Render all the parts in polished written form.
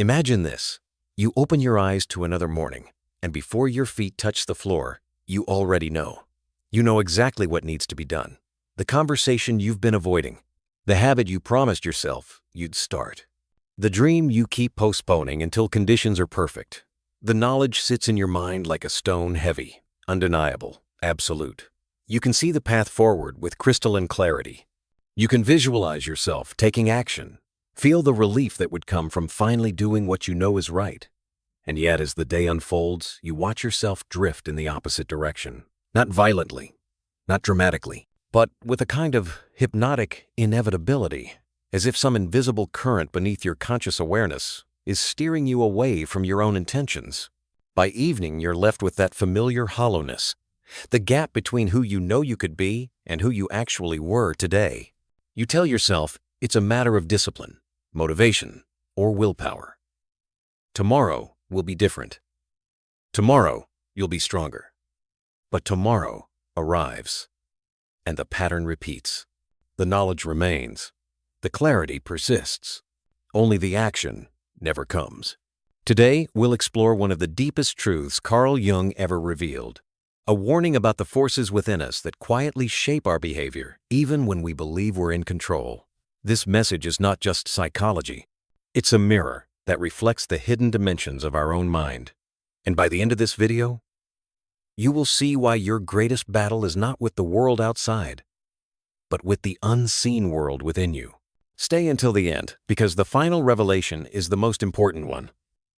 Imagine this. You open your eyes to another morning, and before your feet touch the floor, you already know. You know exactly what needs to be done. The conversation you've been avoiding. The habit you promised yourself you'd start. The dream you keep postponing until conditions are perfect. The knowledge sits in your mind like a stone, heavy, undeniable, absolute. You can see the path forward with crystalline clarity. You can visualize yourself taking action. Feel the relief that would come from finally doing what you know is right. And yet, as the day unfolds, you watch yourself drift in the opposite direction. Not violently, not dramatically, but with a kind of hypnotic inevitability, as if some invisible current beneath your conscious awareness is steering you away from your own intentions. By evening, you're left with that familiar hollowness, the gap between who you know you could be and who you actually were today. You tell yourself it's a matter of discipline, motivation, or willpower. Tomorrow will be different. Tomorrow, you'll be stronger. But tomorrow arrives, and the pattern repeats. The knowledge remains. The clarity persists. Only the action never comes. Today, we'll explore one of the deepest truths Carl Jung ever revealed, a warning about the forces within us that quietly shape our behavior, even when we believe we're in control. This message is not just psychology. It's a mirror that reflects the hidden dimensions of our own mind. And by the end of this video, you will see why your greatest battle is not with the world outside, but with the unseen world within you. Stay until the end, because the final revelation is the most important one,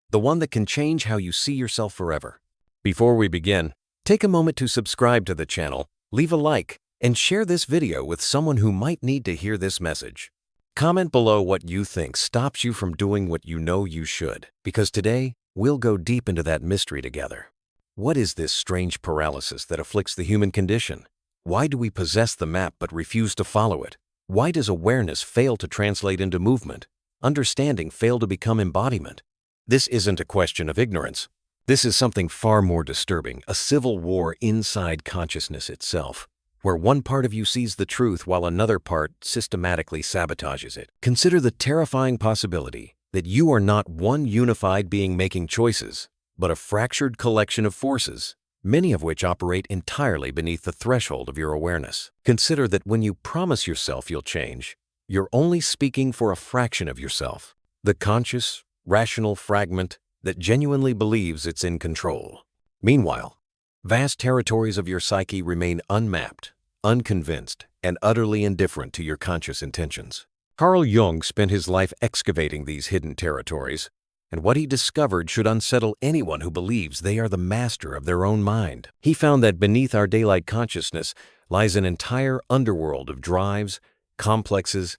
the one that can change how you see yourself forever. Before we begin, take a moment to subscribe to the channel, leave a like, and share this video with someone who might need to hear this message. Comment below what you think stops you from doing what you know you should, because today, we'll go deep into that mystery together. What is this strange paralysis that afflicts the human condition? Why do we possess the map but refuse to follow it? Why does awareness fail to translate into movement? Understanding fail to become embodiment? This isn't a question of ignorance. This is something far more disturbing, a civil war inside consciousness itself, where one part of you sees the truth while another part systematically sabotages it. Consider the terrifying possibility that you are not one unified being making choices, but a fractured collection of forces, many of which operate entirely beneath the threshold of your awareness. Consider that when you promise yourself you'll change, you're only speaking for a fraction of yourself, the conscious, rational fragment that genuinely believes it's in control. Meanwhile, vast territories of your psyche remain unmapped, unconvinced, and utterly indifferent to your conscious intentions. Carl Jung spent his life excavating these hidden territories, and what he discovered should unsettle anyone who believes they are the master of their own mind. He found that beneath our daylight consciousness lies an entire underworld of drives, complexes,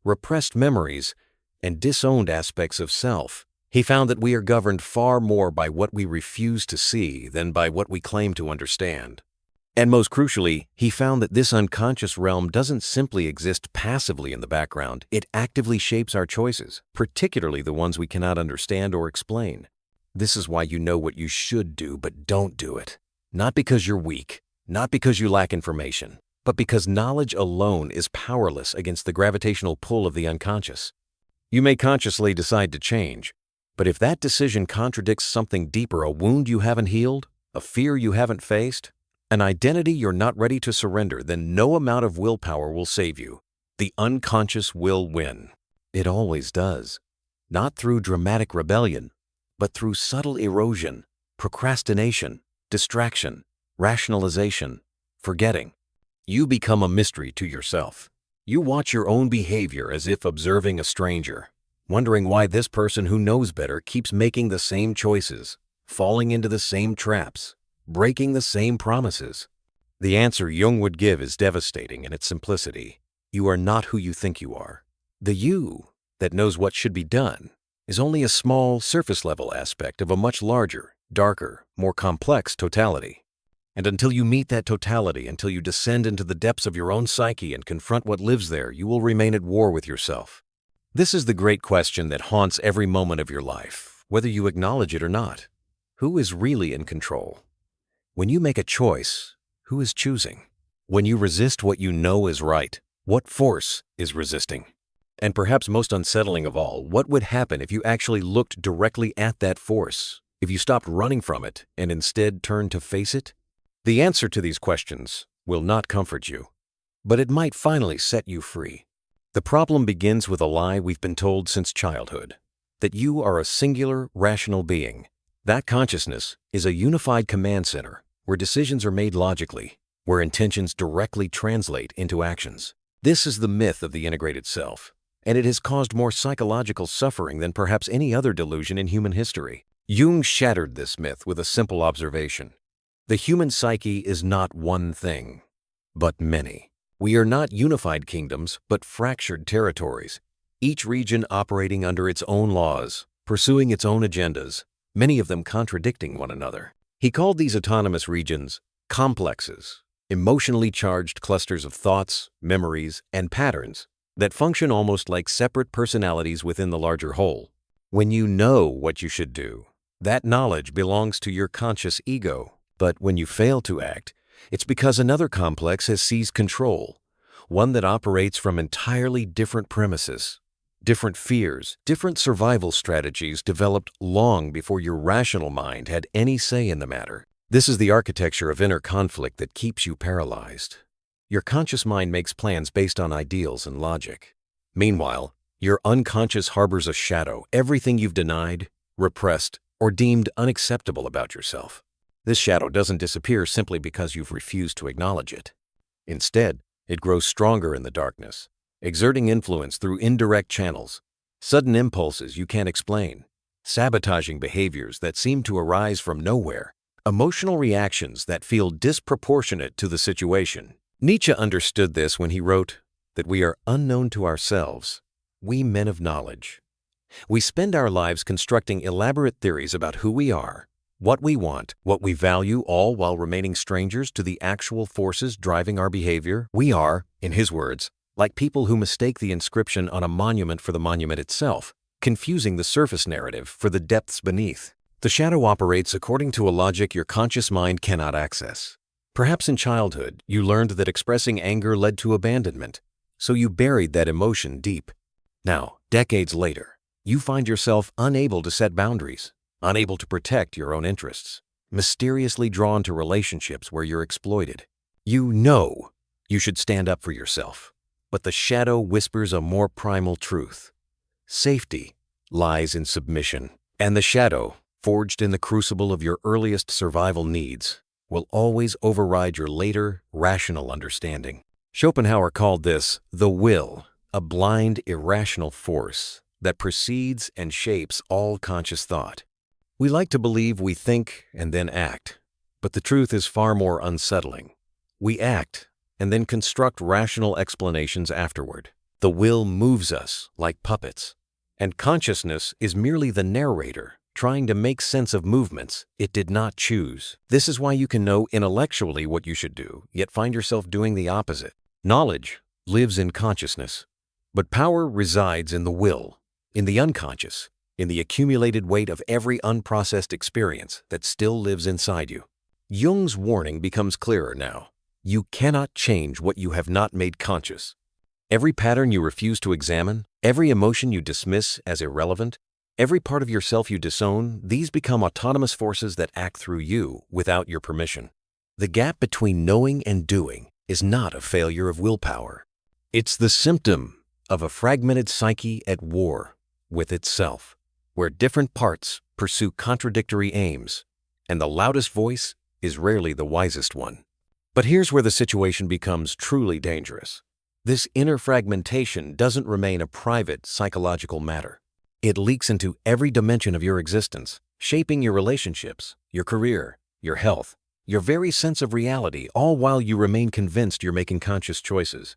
repressed memories, and disowned aspects of self. He found that we are governed far more by what we refuse to see than by what we claim to understand. And most crucially, he found that this unconscious realm doesn't simply exist passively in the background. It actively shapes our choices, particularly the ones we cannot understand or explain. This is why you know what you should do but don't do it. Not because you're weak, not because you lack information, but because knowledge alone is powerless against the gravitational pull of the unconscious. You may consciously decide to change, but if that decision contradicts something deeper, a wound you haven't healed, a fear you haven't faced, an identity you're not ready to surrender, then no amount of willpower will save you. The unconscious will win. It always does. Not through dramatic rebellion, but through subtle erosion, procrastination, distraction, rationalization, forgetting. You become a mystery to yourself. You watch your own behavior as if observing a stranger, wondering why this person who knows better keeps making the same choices, falling into the same traps, breaking the same promises. The answer Jung would give is devastating in its simplicity. You are not who you think you are. The you that knows what should be done is only a small, surface-level aspect of a much larger, darker, more complex totality. And until you meet that totality, until you descend into the depths of your own psyche and confront what lives there, you will remain at war with yourself. This is the great question that haunts every moment of your life, whether you acknowledge it or not. Who is really in control? When you make a choice, who is choosing? When you resist what you know is right, what force is resisting? And perhaps most unsettling of all, what would happen if you actually looked directly at that force? If you stopped running from it and instead turned to face it? The answer to these questions will not comfort you, but it might finally set you free. The problem begins with a lie we've been told since childhood, that you are a singular, rational being. That consciousness is a unified command center where decisions are made logically, where intentions directly translate into actions. This is the myth of the integrated self, and it has caused more psychological suffering than perhaps any other delusion in human history. Jung shattered this myth with a simple observation. The human psyche is not one thing, but many. We are not unified kingdoms, but fractured territories, each region operating under its own laws, pursuing its own agendas, many of them contradicting one another. He called these autonomous regions complexes, emotionally charged clusters of thoughts, memories, and patterns that function almost like separate personalities within the larger whole. When you know what you should do, that knowledge belongs to your conscious ego. But when you fail to act, it's because another complex has seized control, one that operates from entirely different premises. Different fears, different survival strategies developed long before your rational mind had any say in the matter. This is the architecture of inner conflict that keeps you paralyzed. Your conscious mind makes plans based on ideals and logic. Meanwhile, your unconscious harbors a shadow, everything you've denied, repressed, or deemed unacceptable about yourself. This shadow doesn't disappear simply because you've refused to acknowledge it. Instead, it grows stronger in the darkness, exerting influence through indirect channels, sudden impulses you can't explain, sabotaging behaviors that seem to arise from nowhere, emotional reactions that feel disproportionate to the situation. Nietzsche understood this when he wrote that we are unknown to ourselves, we men of knowledge. We spend our lives constructing elaborate theories about who we are, what we want, what we value, all while remaining strangers to the actual forces driving our behavior. We are, in his words, like people who mistake the inscription on a monument for the monument itself, confusing the surface narrative for the depths beneath. The shadow operates according to a logic your conscious mind cannot access. Perhaps in childhood, you learned that expressing anger led to abandonment, so you buried that emotion deep. Now, decades later, you find yourself unable to set boundaries, unable to protect your own interests, mysteriously drawn to relationships where you're exploited. You know you should stand up for yourself, but the shadow whispers a more primal truth. Safety lies in submission, and the shadow, forged in the crucible of your earliest survival needs, will always override your later, rational understanding. Schopenhauer called this the will, a blind, irrational force that precedes and shapes all conscious thought. We like to believe we think and then act, but the truth is far more unsettling. We act and then construct rational explanations afterward. The will moves us like puppets, and consciousness is merely the narrator trying to make sense of movements it did not choose. This is why you can know intellectually what you should do, yet find yourself doing the opposite. Knowledge lives in consciousness, but power resides in the will, in the unconscious, in the accumulated weight of every unprocessed experience that still lives inside you. Jung's warning becomes clearer now. You cannot change what you have not made conscious. Every pattern you refuse to examine, every emotion you dismiss as irrelevant, every part of yourself you disown, these become autonomous forces that act through you without your permission. The gap between knowing and doing is not a failure of willpower. It's the symptom of a fragmented psyche at war with itself, where different parts pursue contradictory aims, and the loudest voice is rarely the wisest one. But here's where the situation becomes truly dangerous. This inner fragmentation doesn't remain a private psychological matter. It leaks into every dimension of your existence, shaping your relationships, your career, your health, your very sense of reality, all while you remain convinced you're making conscious choices.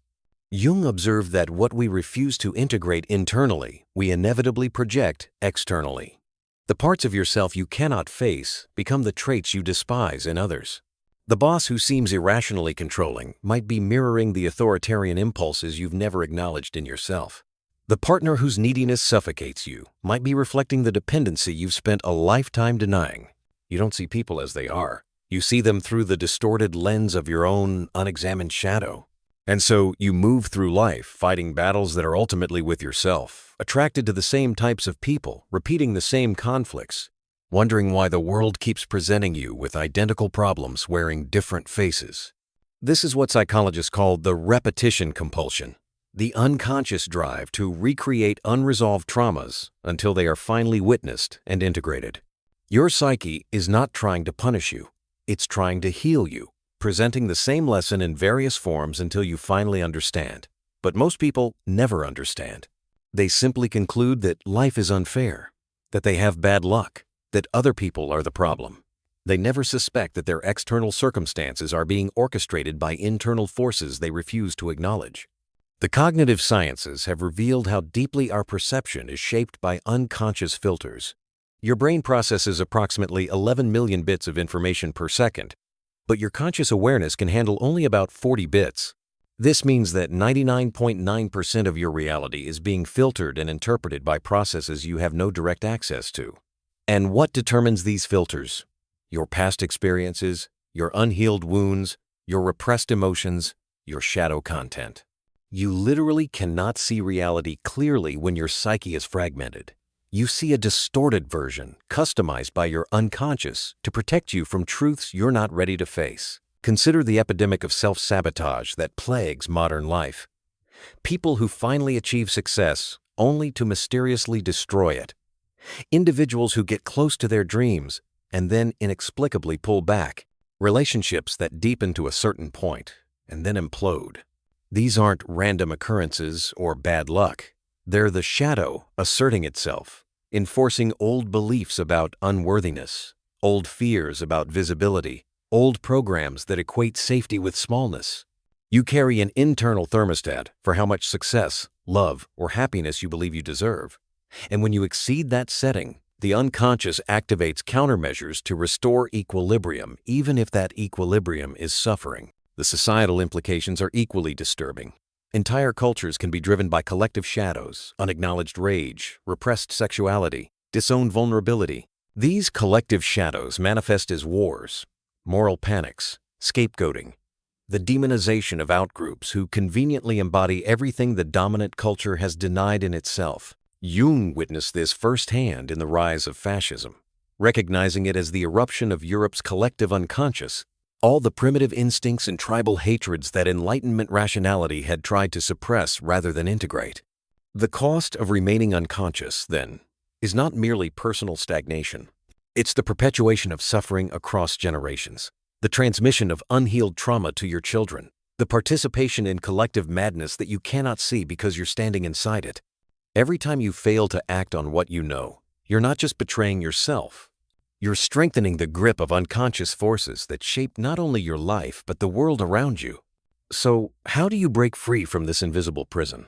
Jung observed that what we refuse to integrate internally, we inevitably project externally. The parts of yourself you cannot face become the traits you despise in others. The boss who seems irrationally controlling might be mirroring the authoritarian impulses you've never acknowledged in yourself. The partner whose neediness suffocates you might be reflecting the dependency you've spent a lifetime denying. You don't see people as they are. You see them through the distorted lens of your own unexamined shadow. And so you move through life fighting battles that are ultimately with yourself, attracted to the same types of people, repeating the same conflicts, wondering why the world keeps presenting you with identical problems wearing different faces. This is what psychologists call the repetition compulsion, the unconscious drive to recreate unresolved traumas until they are finally witnessed and integrated. Your psyche is not trying to punish you, it's trying to heal you, presenting the same lesson in various forms until you finally understand. But most people never understand. They simply conclude that life is unfair, that they have bad luck, that other people are the problem. They never suspect that their external circumstances are being orchestrated by internal forces they refuse to acknowledge. The cognitive sciences have revealed how deeply our perception is shaped by unconscious filters. Your brain processes approximately 11 million bits of information per second, but your conscious awareness can handle only about 40 bits. This means that 99.9% of your reality is being filtered and interpreted by processes you have no direct access to. And what determines these filters? Your past experiences, your unhealed wounds, your repressed emotions, your shadow content. You literally cannot see reality clearly when your psyche is fragmented. You see a distorted version, customized by your unconscious to protect you from truths you're not ready to face. Consider the epidemic of self-sabotage that plagues modern life. People who finally achieve success only to mysteriously destroy it. Individuals who get close to their dreams and then inexplicably pull back. Relationships that deepen to a certain point and then implode. These aren't random occurrences or bad luck. They're the shadow asserting itself, enforcing old beliefs about unworthiness, old fears about visibility, old programs that equate safety with smallness. You carry an internal thermostat for how much success, love, or happiness you believe you deserve. And when you exceed that setting, the unconscious activates countermeasures to restore equilibrium, even if that equilibrium is suffering. The societal implications are equally disturbing. Entire cultures can be driven by collective shadows, unacknowledged rage, repressed sexuality, disowned vulnerability. These collective shadows manifest as wars, moral panics, scapegoating, the demonization of outgroups who conveniently embody everything the dominant culture has denied in itself. Jung witnessed this firsthand in the rise of fascism, recognizing it as the eruption of Europe's collective unconscious. All the primitive instincts and tribal hatreds that Enlightenment rationality had tried to suppress rather than integrate. The cost of remaining unconscious, then, is not merely personal stagnation. It's the perpetuation of suffering across generations, the transmission of unhealed trauma to your children, the participation in collective madness that you cannot see because you're standing inside it. Every time you fail to act on what you know, you're not just betraying yourself. You're strengthening the grip of unconscious forces that shape not only your life but the world around you. So, how do you break free from this invisible prison?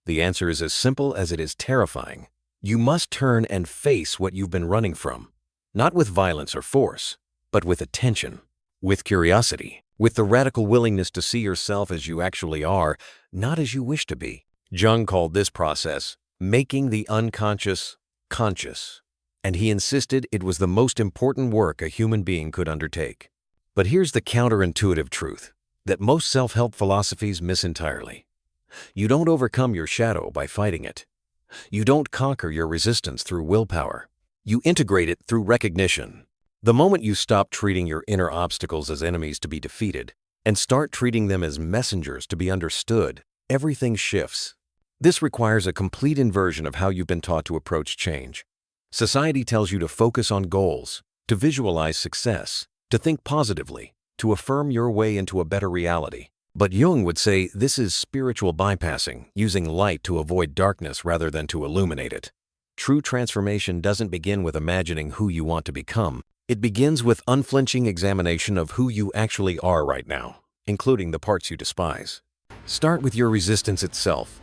The answer is as simple as it is terrifying. You must turn and face what you've been running from, not with violence or force, but with attention, with curiosity, with the radical willingness to see yourself as you actually are, not as you wish to be. Jung called this process making the unconscious conscious, and he insisted it was the most important work a human being could undertake. But here's the counterintuitive truth that most self-help philosophies miss entirely. You don't overcome your shadow by fighting it. You don't conquer your resistance through willpower. You integrate it through recognition. The moment you stop treating your inner obstacles as enemies to be defeated and start treating them as messengers to be understood, everything shifts. This requires a complete inversion of how you've been taught to approach change. Society tells you to focus on goals, to visualize success, to think positively, to affirm your way into a better reality. But Jung would say this is spiritual bypassing, using light to avoid darkness rather than to illuminate it. True transformation doesn't begin with imagining who you want to become. It begins with unflinching examination of who you actually are right now, including the parts you despise. Start with your resistance itself.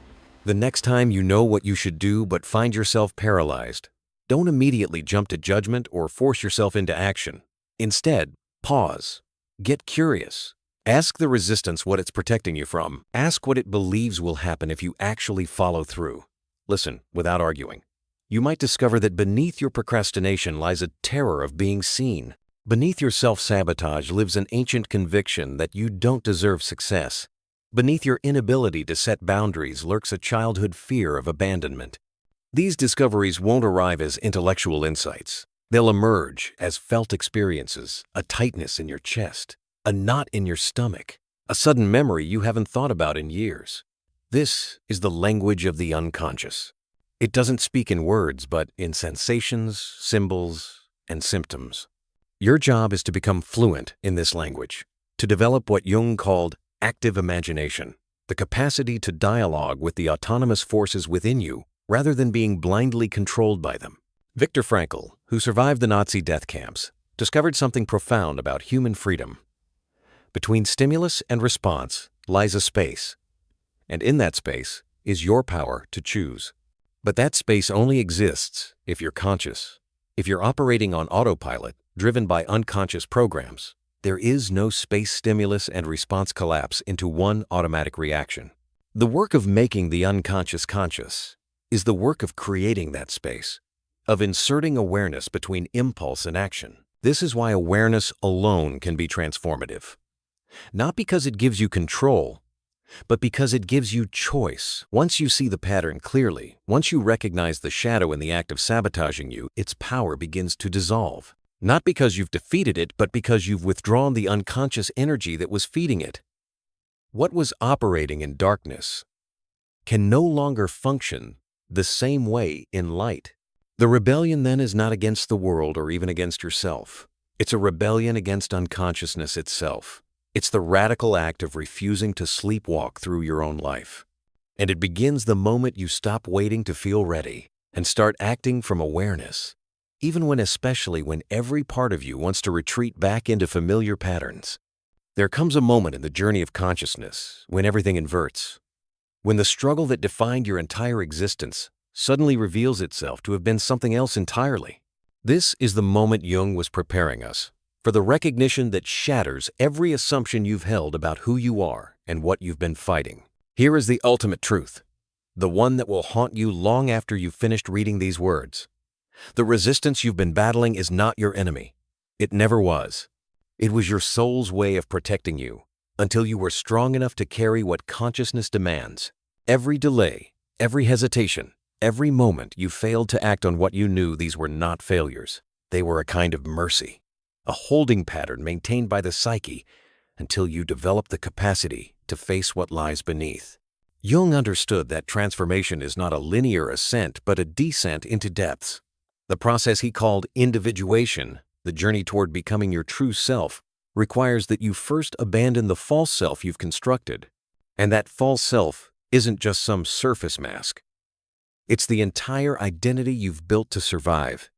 The next time you know what you should do but find yourself paralyzed, don't immediately jump to judgment or force yourself into action. Instead, pause. Get curious. Ask the resistance what it's protecting you from. Ask what it believes will happen if you actually follow through. Listen without arguing. You might discover that beneath your procrastination lies a terror of being seen. Beneath your self-sabotage lives an ancient conviction that you don't deserve success. Beneath your inability to set boundaries lurks a childhood fear of abandonment. These discoveries won't arrive as intellectual insights. They'll emerge as felt experiences, a tightness in your chest, a knot in your stomach, a sudden memory you haven't thought about in years. This is the language of the unconscious. It doesn't speak in words, but in sensations, symbols, and symptoms. Your job is to become fluent in this language, to develop what Jung called active imagination, the capacity to dialogue with the autonomous forces within you rather than being blindly controlled by them. Viktor Frankl, who survived the Nazi death camps, discovered something profound about human freedom. Between stimulus and response lies a space, and in that space is your power to choose. But that space only exists if you're conscious. If you're operating on autopilot, driven by unconscious programs, there is no space stimulus and response collapse into one automatic reaction. The work of making the unconscious conscious is the work of creating that space, of inserting awareness between impulse and action. This is why awareness alone can be transformative. Not because it gives you control, but because it gives you choice. Once you see the pattern clearly, once you recognize the shadow in the act of sabotaging you, its power begins to dissolve. Not because you've defeated it, but because you've withdrawn the unconscious energy that was feeding it. What was operating in darkness can no longer function the same way in light. The rebellion then is not against the world or even against yourself. It's a rebellion against unconsciousness itself. It's the radical act of refusing to sleepwalk through your own life. And it begins the moment you stop waiting to feel ready and start acting from awareness, especially when every part of you wants to retreat back into familiar patterns. There comes a moment in the journey of consciousness when everything inverts, when the struggle that defined your entire existence suddenly reveals itself to have been something else entirely. This is the moment Jung was preparing us for, the recognition that shatters every assumption you've held about who you are and what you've been fighting. Here is the ultimate truth, the one that will haunt you long after you've finished reading these words. The resistance you've been battling is not your enemy. It never was. It was your soul's way of protecting you until you were strong enough to carry what consciousness demands. Every delay, every hesitation, every moment you failed to act on what you knew, these were not failures. They were a kind of mercy, a holding pattern maintained by the psyche until you develop the capacity to face what lies beneath. Jung understood that transformation is not a linear ascent but a descent into depths. The process he called individuation, the journey toward becoming your true self, requires that you first abandon the false self you've constructed. And that false self isn't just some surface mask. It's the entire identity you've built to survive,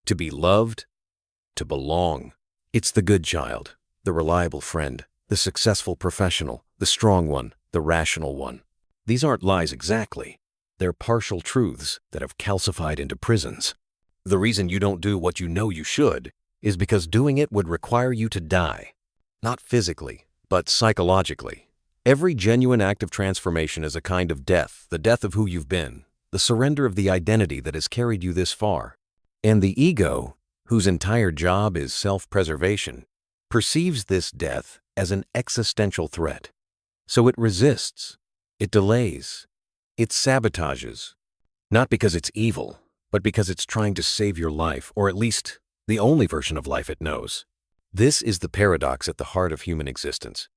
to be loved, to belong. It's the good child, the reliable friend, the successful professional, the strong one, the rational one. These aren't lies exactly. They're partial truths that have calcified into prisons. The reason you don't do what you know you should is because doing it would require you to die. Not physically, but psychologically. Every genuine act of transformation is a kind of death, the death of who you've been, the surrender of the identity that has carried you this far. And the ego, whose entire job is self-preservation, perceives this death as an existential threat. So it resists, it delays, it sabotages, not because it's evil, but because it's trying to save your life, or at least the only version of life it knows. This is the paradox at the heart of human existence.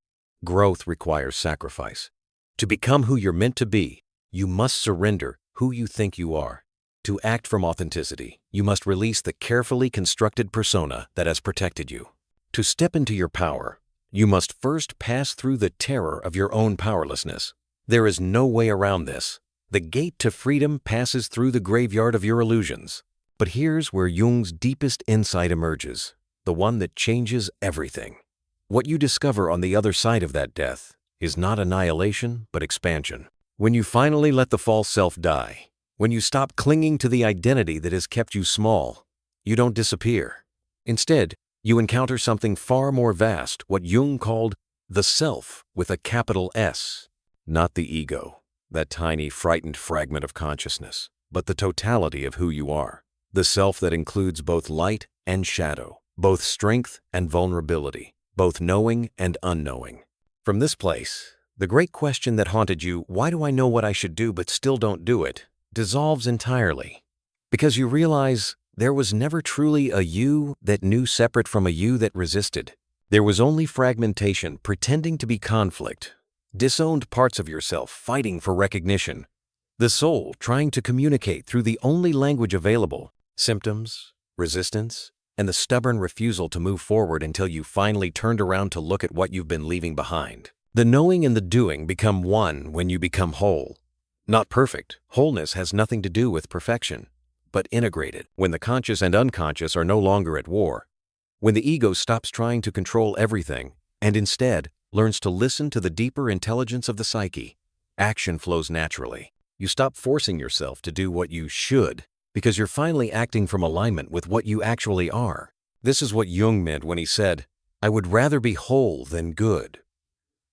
Growth requires sacrifice. To become who you're meant to be, you must surrender who you think you are. To act from authenticity, you must release the carefully constructed persona that has protected you. To step into your power, you must first pass through the terror of your own powerlessness. There is no way around this. The gate to freedom passes through the graveyard of your illusions. But here's where Jung's deepest insight emerges, the one that changes everything. What you discover on the other side of that death is not annihilation, but expansion. When you finally let the false self die, when you stop clinging to the identity that has kept you small, you don't disappear. Instead, you encounter something far more vast, what Jung called the self with a capital S. Not the ego, that tiny, frightened fragment of consciousness, but the totality of who you are. The self that includes both light and shadow, both strength and vulnerability, both knowing and unknowing. From this place, The great question that haunted you, why do I know what I should do but still don't do it, dissolves entirely. Because you realize there was never truly a you that knew separate from a you that resisted. There was only fragmentation pretending to be conflict, disowned parts of yourself fighting for recognition, the soul trying to communicate through the only language available, symptoms, resistance, and the stubborn refusal to move forward until you finally turned around to look at what you've been leaving behind. The knowing and the doing become one when you become whole. Not perfect. Wholeness has nothing to do with perfection, but integrated. When the conscious and unconscious are no longer at war. When the ego stops trying to control everything and instead learns to listen to the deeper intelligence of the psyche, action flows naturally. You stop forcing yourself to do what you should because you're finally acting from alignment with what you actually are. This is what Jung meant when he said, "I would rather be whole than good."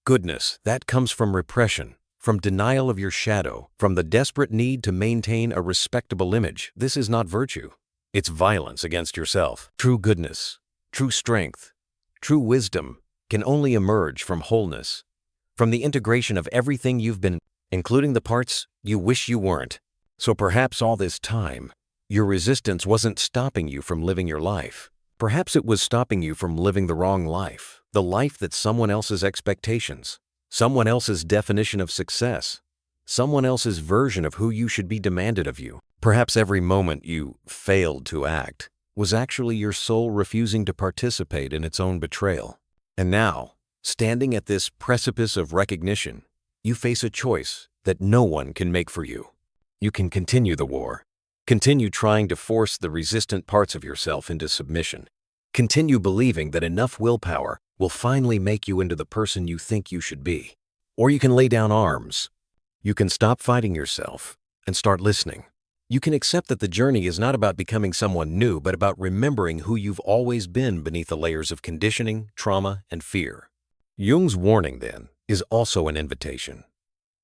Goodness, that comes from repression, from denial of your shadow, from the desperate need to maintain a respectable image. This is not virtue. It's violence against yourself. True goodness, true strength, true wisdom can only emerge from wholeness, from the integration of everything you've been, including the parts you wish you weren't. So perhaps all this time, your resistance wasn't stopping you from living your life. Perhaps it was stopping you from living the wrong life, the life that someone else's expectations, someone else's definition of success, someone else's version of who you should be demanded of you. Perhaps every moment you failed to act was actually your soul refusing to participate in its own betrayal. And now, standing at this precipice of recognition, you face a choice that no one can make for you. You can continue the war, continue trying to force the resistant parts of yourself into submission, continue believing that enough willpower will finally make you into the person you think you should be. Or you can lay down arms. You can stop fighting yourself and start listening. You can accept that the journey is not about becoming someone new, but about remembering who you've always been beneath the layers of conditioning, trauma, and fear. Jung's warning, then, is also an invitation.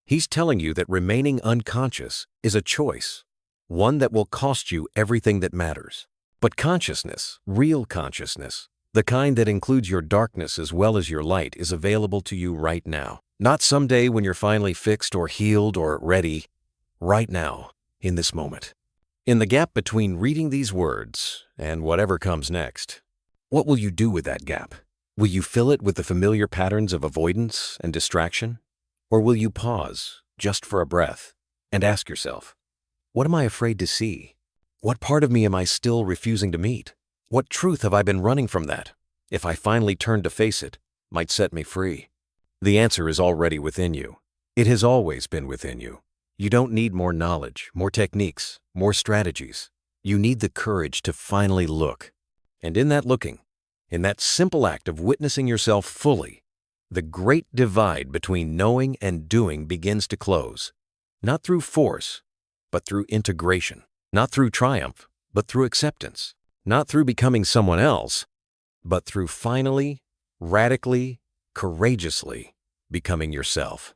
He's telling you that remaining unconscious is a choice, one that will cost you everything that matters. But consciousness, real consciousness, the kind that includes your darkness as well as your light, is available to you right now. Not someday when you're finally fixed or healed or ready. Right now, in this moment. In the gap between reading these words and whatever comes next, what will you do with that gap? Will you fill it with the familiar patterns of avoidance and distraction? Or will you pause, just for a breath, and ask yourself, what am I afraid to see? What part of me am I still refusing to meet? What truth have I been running from that, if I finally turn to face it, might set me free? The answer is already within you. It has always been within you. You don't need more knowledge, more techniques, more strategies. You need the courage to finally look. And in that looking, in that simple act of witnessing yourself fully, the great divide between knowing and doing begins to close. Not through force, but through integration. Not through triumph, but through acceptance. Not through becoming someone else, but through finally, radically, courageously becoming yourself.